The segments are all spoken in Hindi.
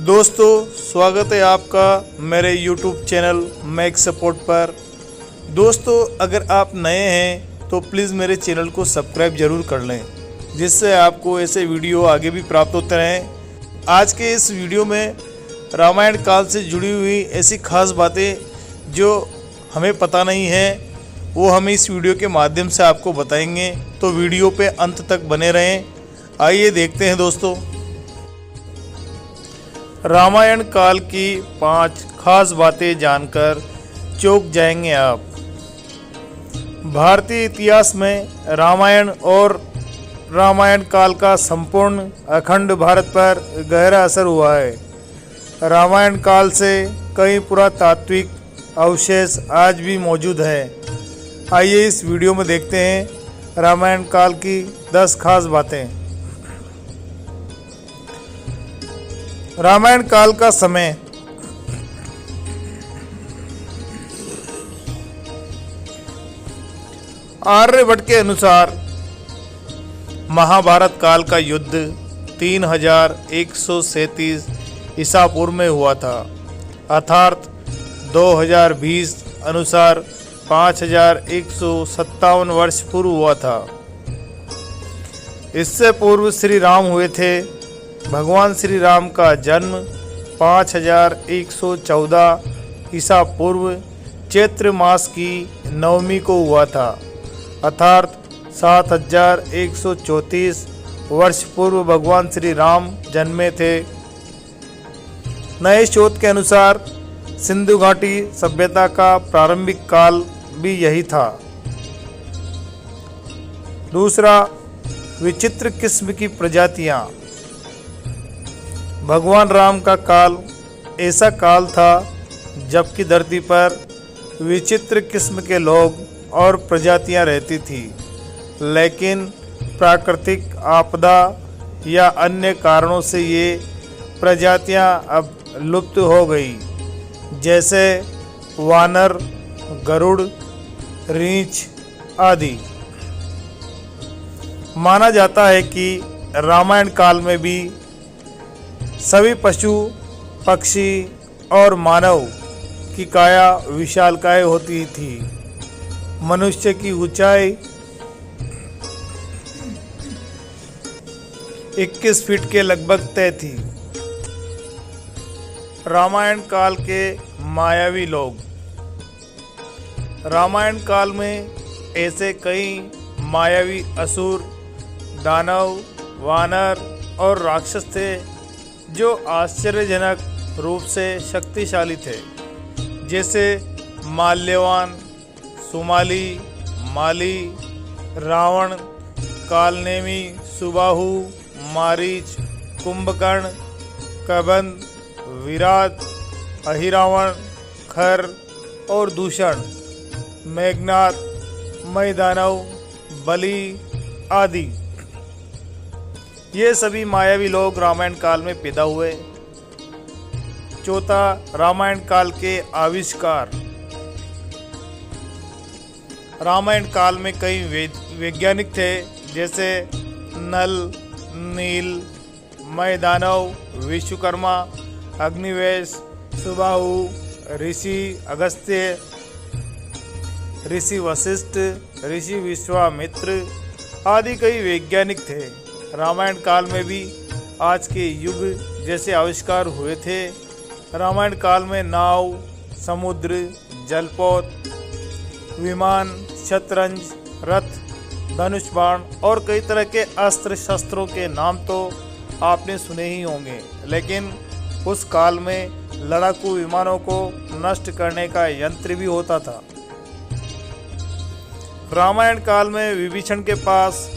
दोस्तों, स्वागत है आपका मेरे YouTube चैनल मैक सपोर्ट पर। दोस्तों, अगर आप नए हैं तो प्लीज़ मेरे चैनल को सब्सक्राइब ज़रूर कर लें, जिससे आपको ऐसे वीडियो आगे भी प्राप्त होते रहें। आज के इस वीडियो में रामायण काल से जुड़ी हुई ऐसी खास बातें जो हमें पता नहीं है, वो हम इस वीडियो के माध्यम से आपको बताएंगे। तो वीडियो पे अंत तक बने रहें। आइए देखते हैं दोस्तों, रामायण काल की 5 खास बातें जानकर चौंक जाएंगे आप। भारतीय इतिहास में रामायण और रामायण काल का संपूर्ण अखंड भारत पर गहरा असर हुआ है। रामायण काल से कई पुरातात्विक अवशेष आज भी मौजूद हैं। आइए इस वीडियो में देखते हैं रामायण काल की 10 खास बातें। रामायण काल का समय। आर्यभट्ट के अनुसार महाभारत काल का युद्ध 3137 ईसा पूर्व में हुआ था, अर्थात 2020 अनुसार 5157 वर्ष पूर्व हुआ था। इससे पूर्व श्री राम हुए थे। भगवान श्री राम का जन्म 5114 ईसा पूर्व चैत्र मास की नवमी को हुआ था, अर्थात 7134 वर्ष पूर्व भगवान श्री राम जन्मे थे। नए शोध के अनुसार सिंधु घाटी सभ्यता का प्रारंभिक काल भी यही था। दूसरा, विचित्र किस्म की प्रजातियां। भगवान राम का काल ऐसा काल था जबकि धरती पर विचित्र किस्म के लोग और प्रजातियां रहती थी, लेकिन प्राकृतिक आपदा या अन्य कारणों से ये प्रजातियां अब लुप्त हो गई, जैसे वानर, गरुड़, रीछ आदि। माना जाता है कि रामायण काल में भी सभी पशु, पक्षी और मानव की काया विशालकाय होती थी। मनुष्य की ऊंचाई 21 फीट के लगभग तय थी। रामायण काल के मायावी लोग। रामायण काल में ऐसे कई मायावी असुर, दानव, वानर और राक्षस थे जो आश्चर्यजनक रूप से शक्तिशाली थे, जैसे माल्यवान, सुमाली, माली, रावण, कालनेमी, सुबाहु, मारीच, कुंभकर्ण, कबंध, विराट, अहिरावण, खर और दूषण, मेघनाथ, मैदानव, बलि आदि। ये सभी मायावी लोग रामायण काल में पैदा हुए। चौथा, रामायण काल के आविष्कार। रामायण काल में कई वैज्ञानिक थे, जैसे नल, नील, मैदानव, विश्वकर्मा, अग्निवेश, सुबाहु, ऋषि अगस्त्य, ऋषि वशिष्ठ, ऋषि विश्वामित्र आदि कई वैज्ञानिक थे। रामायण काल में भी आज के युग जैसे आविष्कार हुए थे। रामायण काल में नाव, समुद्र, जलपोत, विमान, शतरंज, रथ, धनुष बाण और कई तरह के अस्त्र शस्त्रों के नाम तो आपने सुने ही होंगे, लेकिन उस काल में लड़ाकू विमानों को नष्ट करने का यंत्र भी होता था। रामायण काल में विभीषण के पास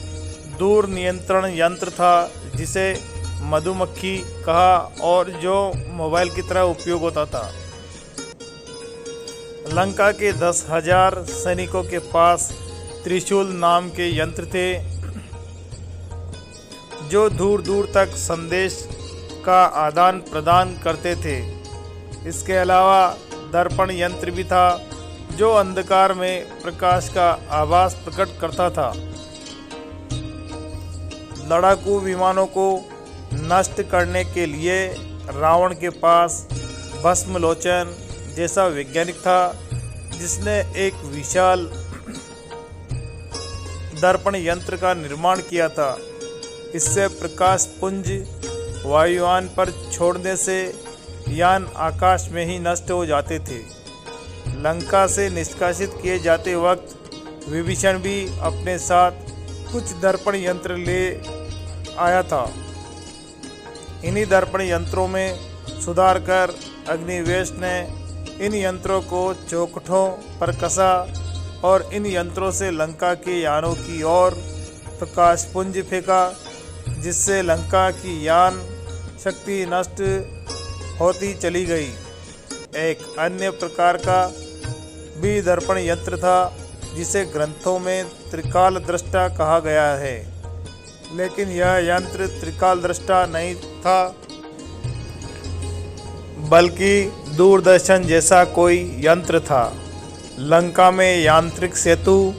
दूर नियंत्रण यंत्र था, जिसे मधुमक्खी कहा और जो मोबाइल की तरह उपयोग होता था। लंका के 10,000 सैनिकों के पास त्रिशूल नाम के यंत्र थे, जो दूर दूर तक संदेश का आदान प्रदान करते थे। इसके अलावा दर्पण यंत्र भी था, जो अंधकार में प्रकाश का आभास प्रकट करता था। लड़ाकू विमानों को नष्ट करने के लिए रावण के पास भस्मलोचन जैसा वैज्ञानिक था जिसने एक विशाल दर्पण यंत्र का निर्माण किया था। इससे प्रकाश पुंज वायुयान पर छोड़ने से यान आकाश में ही नष्ट हो जाते थे। लंका से निष्कासित किए जाते वक्त विभीषण भी अपने साथ कुछ दर्पण यंत्र ले आया था। इन्हीं दर्पण यंत्रों में सुधार कर अग्निवेश ने इन यंत्रों को चौखटों पर कसा और इन यंत्रों से लंका के यानों की ओर प्रकाश पुंज फेंका, जिससे लंका की यान शक्ति नष्ट होती चली गई। एक अन्य प्रकार का भी दर्पण यंत्र था जिसे ग्रंथों में त्रिकाल दृष्टा कहा गया है, लेकिन यह यंत्र त्रिकाल दृष्टा नहीं था बल्कि दूरदर्शन जैसा कोई यंत्र था। लंका में यांत्रिक सेतु,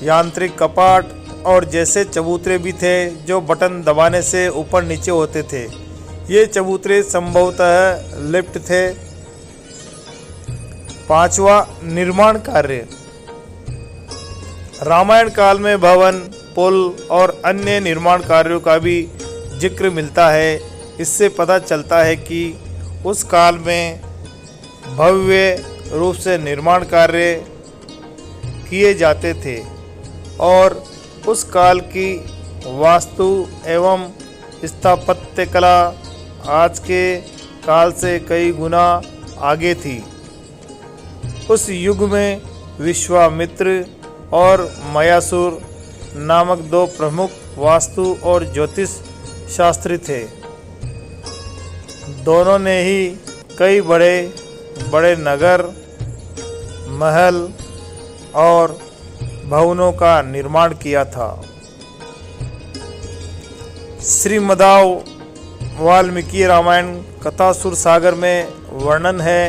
यांत्रिक कपाट और जैसे चबूतरे भी थे जो बटन दबाने से ऊपर नीचे होते थे। ये चबूतरे संभवतः लिफ्ट थे। पांचवा, निर्माण कार्य। रामायण काल में भवन, पुल और अन्य निर्माण कार्यों का भी जिक्र मिलता है। इससे पता चलता है कि उस काल में भव्य रूप से निर्माण कार्य किए जाते थे और उस काल की वास्तु एवं स्थापत्य कला आज के काल से कई गुना आगे थी। उस युग में विश्वामित्र और मयासुर नामक दो प्रमुख वास्तु और ज्योतिष शास्त्री थे। दोनों ने ही कई बड़े बड़े नगर, महल और भवनों का निर्माण किया था। श्रीमदाव वाल्मीकि रामायण कथासुर सागर में वर्णन है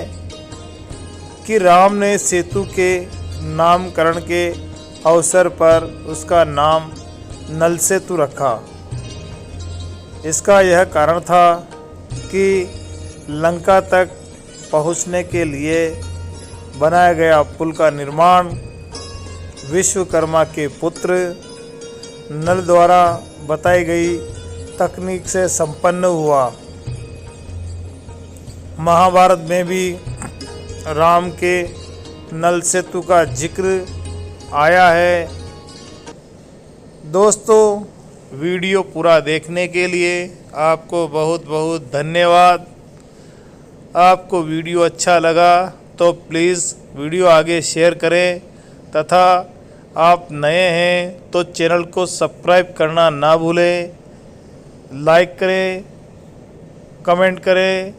कि राम ने सेतु के नामकरण के अवसर पर उसका नाम नल सेतु रखा। इसका यह कारण था कि लंका तक पहुंचने के लिए बनाया गया पुल का निर्माण विश्वकर्मा के पुत्र नल द्वारा बताई गई तकनीक से संपन्न हुआ। महाभारत में भी राम के नल सेतु का जिक्र आया है। दोस्तों, वीडियो पूरा देखने के लिए आपको बहुत बहुत धन्यवाद। आपको वीडियो अच्छा लगा तो प्लीज़ वीडियो आगे शेयर करें तथा आप नए हैं तो चैनल को सब्सक्राइब करना ना भूलें। लाइक करें, कमेंट करें